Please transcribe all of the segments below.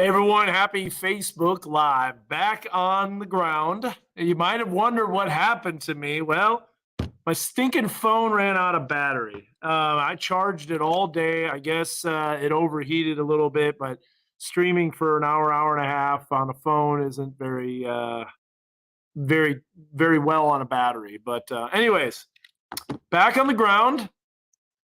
Hey everyone, happy Facebook Live. Back on the ground. You might have wondered what happened to me. Well, my stinking phone ran out of battery. I charged it all day. I guess it overheated a little bit, but streaming for an hour, hour and a half on a phone isn't very well on a battery. But anyways, back on the ground.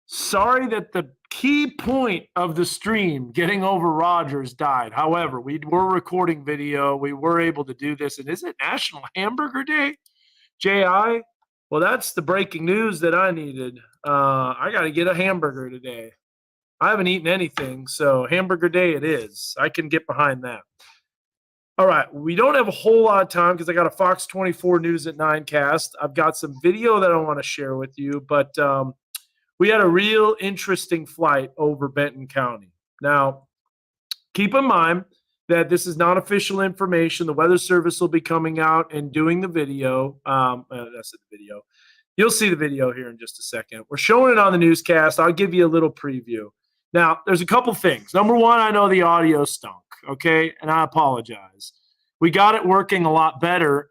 Sorry that the key point of the stream, getting over Rogers, died. However, we were recording video. We were able to do this. And is it National Hamburger Day? JI? Well, that's the breaking news that I needed. I got to get a hamburger today. I haven't eaten anything, so Hamburger Day it is. I can get behind that. All right, we don't have a whole lot of time because I got a Fox 24 News at 9 cast. I've got some video that I want to share with you, but we had a real interesting flight over Benton County. Now, keep in mind that this is not official information. The Weather Service will be coming out and doing the video. That's the video. You'll see the video here in just a second. We're showing it on the newscast. I'll give you a little preview. Now, there's a couple things. Number one, I know the audio stunk, okay? And I apologize. We got it working a lot better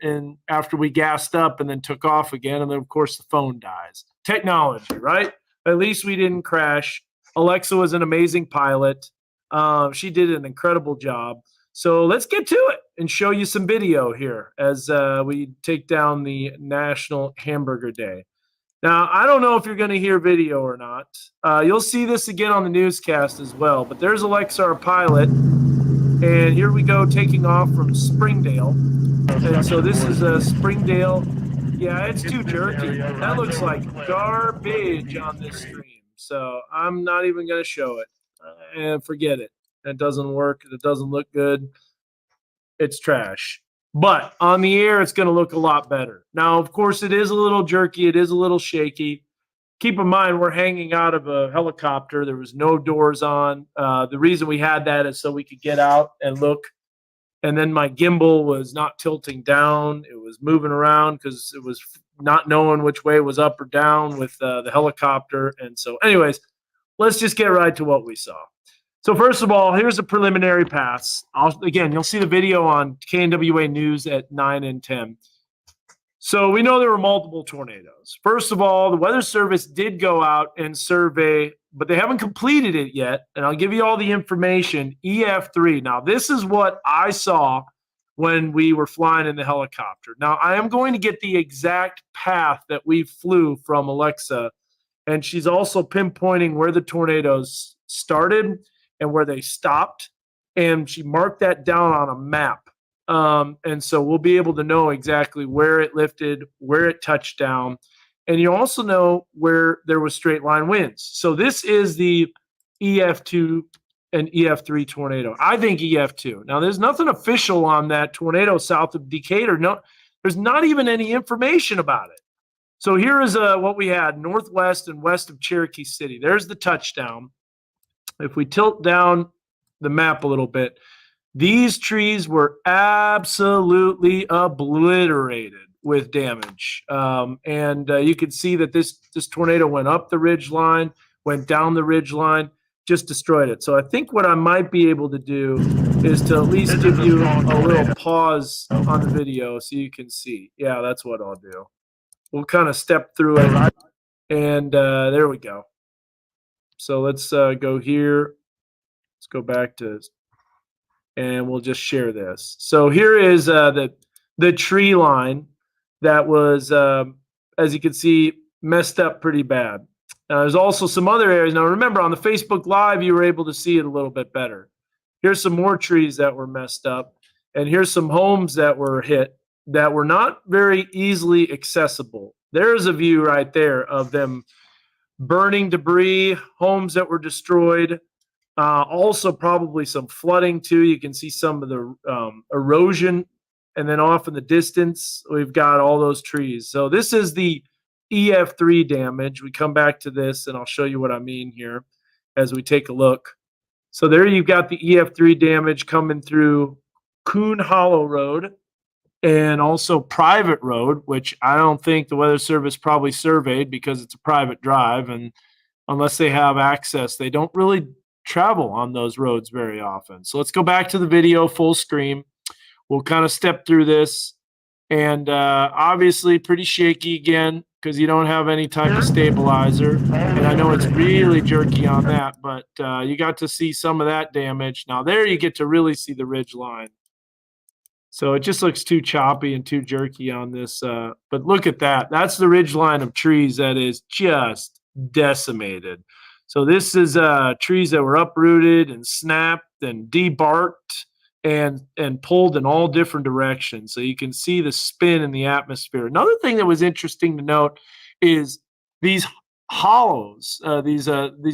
after we gassed up and then took off again. And then, of course, the phone dies. Technology, right? At least we didn't crash. Alexa was an amazing pilot. She did an incredible job. So let's get to it and show you some video here as we take down the National Hamburger Day. Now, I don't know if you're going to hear video or not. You'll see this again on the newscast as well. But there's Alexa, our pilot. And here we go taking off from Springdale. And so this is Springdale. Yeah, it's too jerky. That looks like garbage on this stream. So I'm not even going to show it. And forget it. It doesn't work. It doesn't look good. It's trash. But on the air, it's going to look a lot better. Now, of course, it is a little jerky. It is a little shaky. Keep in mind, we're hanging out of a helicopter. There was no doors on. The reason we had that is so we could get out and look. And then my gimbal was not tilting down. It was moving around because it was not knowing which way was up or down with the helicopter. And so anyways, let's just get right to what we saw. So first of all, here's a preliminary pass. Again, you'll see the video on KNWA News at 9 and 10. So we know there were multiple tornadoes. First of all, the Weather Service did go out and survey, but they haven't completed it yet. And I'll give you all the information. EF3. Now, this is what I saw when we were flying in the helicopter. Now, I am going to get the exact path that we flew from Alexa. And she's also pinpointing where the tornadoes started and where they stopped. And she marked that down on a map. And so we'll be able to know exactly where it lifted, where it touched down. And you also know where there was straight line winds. So this is the EF2 and EF3 tornado. I think EF2. Now, there's nothing official on that tornado south of Decatur. No, there's not even any information about it. So here is what we had northwest and west of Cherokee City. There's the touchdown. If we tilt down the map a little bit, these trees were absolutely obliterated with damage. You could see that this tornado went up the ridge line, went down the ridge line, just destroyed it. So I think what I might be able to do is to at least give you a little pause on the video so you can see. Yeah, that's what I'll do. We'll kind of step through it. And there we go. So let's go here. Let's go back to, and we'll just share this. So here is the tree line that was, as you can see, messed up pretty bad. There's also some other areas. Now, remember, on the Facebook Live, you were able to see it a little bit better. Here's some more trees that were messed up. And here's some homes that were hit that were not very easily accessible. There's a view right there of them burning debris, homes that were destroyed. Also probably some flooding too. You can see some of the erosion. And then off in the distance, we've got all those trees. So this is the EF3 damage. We come back to this, and I'll show you what I mean here as we take a look. So there you've got the EF3 damage coming through Coon Hollow Road and also Private Road, which I don't think the Weather Service probably surveyed because it's a private drive. And unless they have access, they don't really travel on those roads very often. So let's go back to the video full screen. We'll kind of step through this. And obviously pretty shaky again because you don't have any type of stabilizer. And I know it's really jerky on that, but you got to see some of that damage. Now there you get to really see the ridge line. So it just looks too choppy and too jerky on this. But look at that. That's the ridge line of trees that is just decimated. So this is trees that were uprooted and snapped and debarked and pulled in all different directions. So you can see the spin in the atmosphere. Another thing that was interesting to note is these hollows, these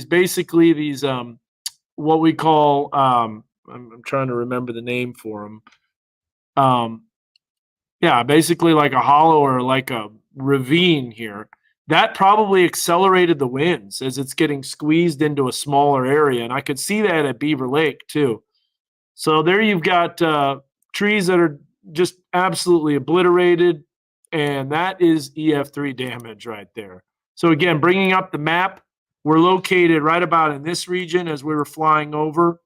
basically these what we call I'm trying to remember the name for them. Yeah, basically like a hollow or like a ravine here. That probably accelerated the winds as it's getting squeezed into a smaller area. And I could see that at Beaver Lake too. So there you've got trees that are just absolutely obliterated. And that is EF3 damage right there. So again, bringing up the map, we're located right about in this region as we were flying over.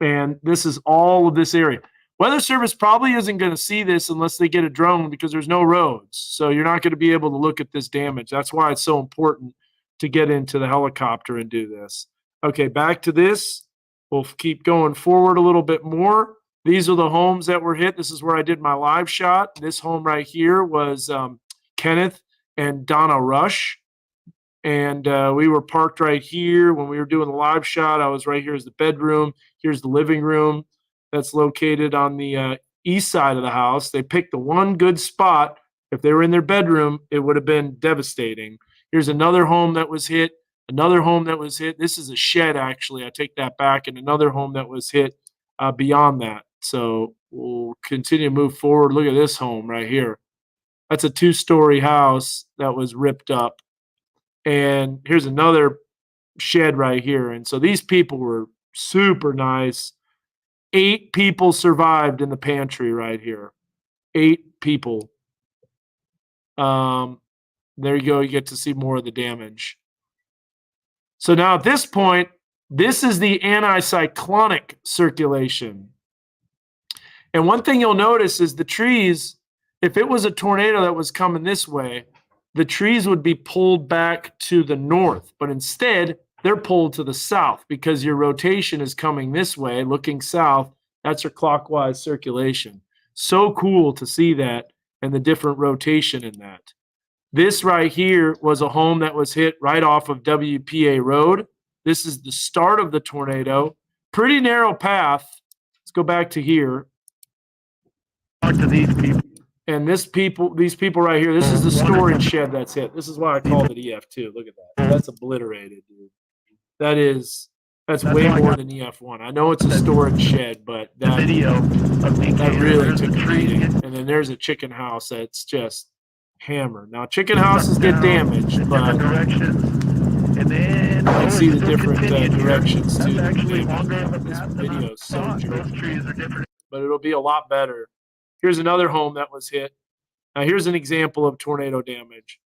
And this is all of this area. Weather Service probably isn't going to see this unless they get a drone because there's no roads. So you're not going to be able to look at this damage. That's why it's so important to get into the helicopter and do this. Okay, back to this. We'll keep going forward a little bit more. These are the homes that were hit. This is where I did my live shot. This home right here was Kenneth and Donna Rush. And we were parked right here. When we were doing the live shot, I was right here as the bedroom. Here's the living room. That's located on the east side of the house. They picked the one good spot. If they were in their bedroom, it would have been devastating. Here's another home that was hit, another home that was hit. This is a shed, actually. I take that back. And another home that was hit beyond that. So we'll continue to move forward. Look at this home right here. That's a 2-story house that was ripped up. And here's another shed right here. And so these people were super nice. 8 people survived in the pantry right here. 8 people. There you go. You get to see more of the damage. So now at this point, this is the anticyclonic circulation. And one thing you'll notice is the trees, if it was a tornado that was coming this way, the trees would be pulled back to the north. But instead, they're pulled to the south because your rotation is coming this way, looking south. That's your clockwise circulation. So cool to see that and the different rotation in that. This right here was a home that was hit right off of WPA Road. This is the start of the tornado. Pretty narrow path. Let's go back to here. Talk to these people. And these people right here, this is the storage shed that's hit. This is why I called it EF2. Look at that. That's obliterated, dude. That's way more than EF1. I know it's a storage shed, but that really took a beating. And then there's a chicken house that's just hammered. Now, chicken houses get damaged, but you can see the different directions too. This video is so jerky, but it'll be a lot better. Here's another home that was hit. Now, here's an example of tornado damage.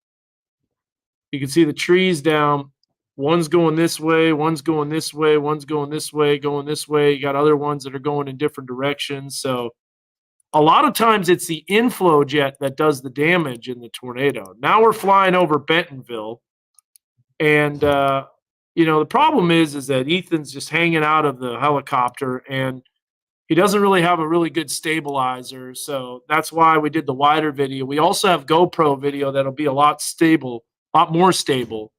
You can see the trees down. One's going this way, one's going this way, one's going this way, going this way. You got other ones that are going in different directions. So a lot of times it's the inflow jet that does the damage in the tornado. Now we're flying over Bentonville. And, the problem is that Ethan's just hanging out of the helicopter and he doesn't really have a really good stabilizer. So that's why we did the wider video. We also have GoPro video that'll be a lot more stable.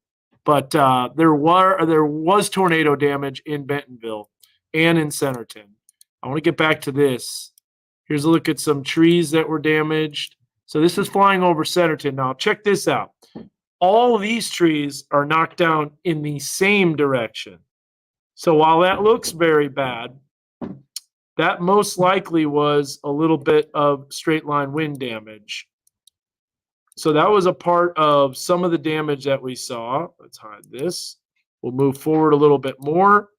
But there was tornado damage in Bentonville and in Centerton. I want to get back to this. Here's a look at some trees that were damaged. So this is flying over Centerton. Now check this out. All of these trees are knocked down in the same direction. So while that looks very bad, that most likely was a little bit of straight line wind damage. So that was a part of some of the damage that we saw. Let's hide this. We'll move forward a little bit more.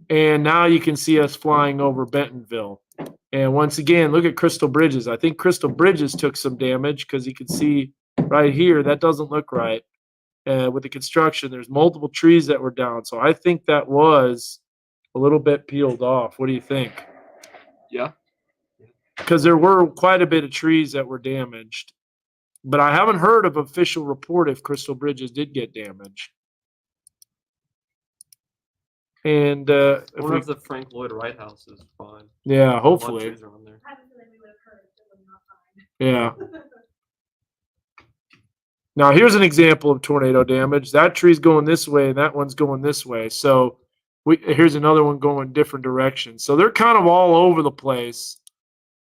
And now you can see us flying over Bentonville. And once again, look at Crystal Bridges. I think Crystal Bridges took some damage because you can see right here, that doesn't look right. With the construction, there's multiple trees that were down. So I think that was a little bit peeled off. What do you think? Yeah. Because there were quite a bit of trees that were damaged, but I haven't heard of official report if Crystal Bridges did get damaged. And I wonder if the Frank Lloyd Wright house is fine. yeah, A lot of hopefully, trees are on there. yeah. Now here's an example of tornado damage. That tree's going this way, and that one's going this way. So here's another one going different directions. So they're kind of all over the place,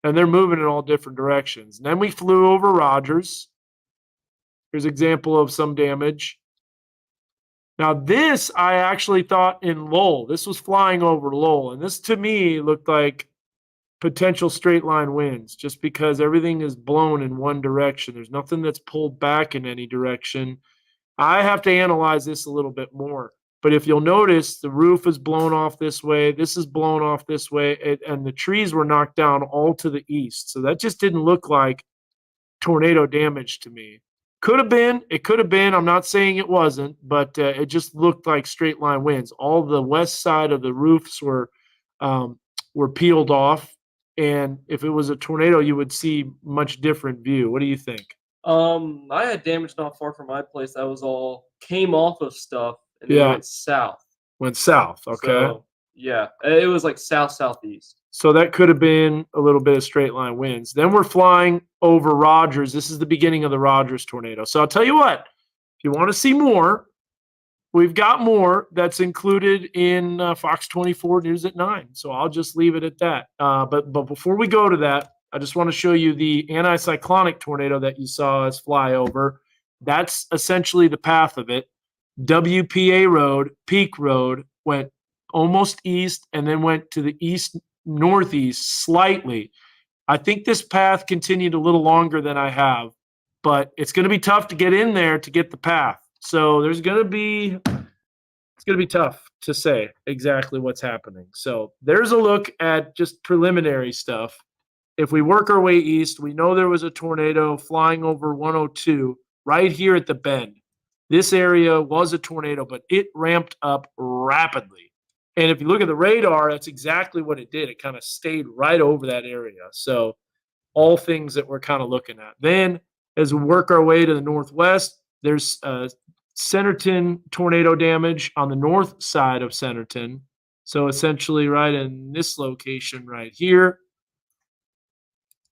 and they're moving in all different directions. And then we flew over Rogers. Here's an example of some damage. Now this I actually thought in Lowell. This was flying over Lowell, and this to me looked like potential straight line winds just because everything is blown in one direction. There's nothing that's pulled back in any direction. I have to analyze this a little bit more. But if you'll notice, the roof is blown off this way. This is blown off this way. And the trees were knocked down all to the east. So that just didn't look like tornado damage to me. Could have been. It could have been. I'm not saying it wasn't, but it just looked like straight line winds. All the west side of the roofs were peeled off. And if it was a tornado, you would see much different view. What do you think? I had damage not far from my place. That was all came off of stuff and then went south. Went south. Okay. So, yeah, it was like southeast. So that could have been a little bit of straight line winds. Then we're flying over Rogers. This is the beginning of the Rogers tornado. So I'll tell you what, if you want to see more, we've got more that's included in Fox 24 News at 9. So I'll just leave it at that. But before we go to that, I just want to show you the anticyclonic tornado that you saw us fly over. That's essentially the path of it. WPA Road, Peak Road, went almost east and then went to the east-northeast slightly. I think this path continued a little longer than I have, but it's going to be tough to get in there to get the path. So it's going to be tough to say exactly what's happening. So there's a look at just preliminary stuff. If we work our way east, we know there was a tornado flying over 102 right here at the bend. This area was a tornado, but it ramped up rapidly. And if you look at the radar, that's exactly what it did. It kind of stayed right over that area. So all things that we're kind of looking at. Then as we work our way to the northwest, there's Centerton tornado damage on the north side of Centerton. So essentially right in this location right here.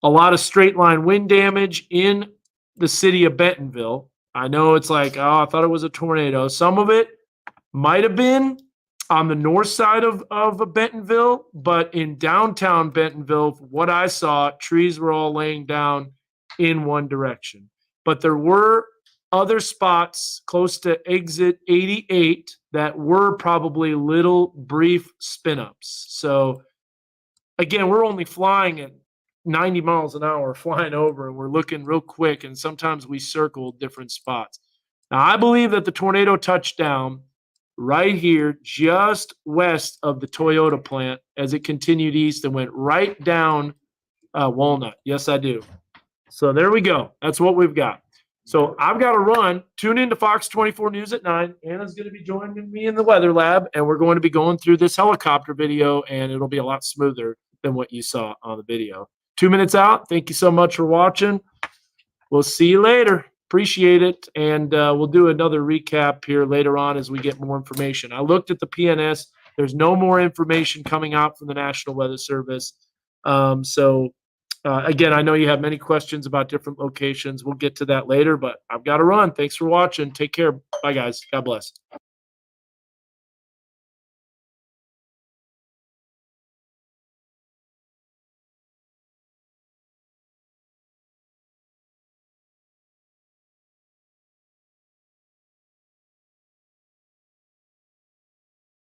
A lot of straight line wind damage in the city of Bentonville. I know it's like, oh, I thought it was a tornado. Some of it might have been on the north side of Bentonville, but in downtown Bentonville, what I saw, trees were all laying down in one direction. But there were other spots close to exit 88 that were probably little brief spin-ups. So again, we're only flying at 90 miles an hour flying over, and we're looking real quick, and sometimes we circle different spots. Now, I believe that the tornado touched down right here just west of the Toyota plant as it continued east and went right down Walnut. Yes, I do. So there we go. That's what we've got. So I've got to run. Tune into Fox 24 News at 9. Anna's going to be joining me in the weather lab, and we're going to be going through this helicopter video, and it'll be a lot smoother than what you saw on the video. 2 minutes out. Thank you so much for watching. We'll see you later. Appreciate it. And we'll do another recap here later on as we get more information. I looked at the PNS. There's no more information coming out from the National Weather Service. Again, I know you have many questions about different locations. We'll get to that later, but I've got to run. Thanks for watching. Take care. Bye, guys. God bless.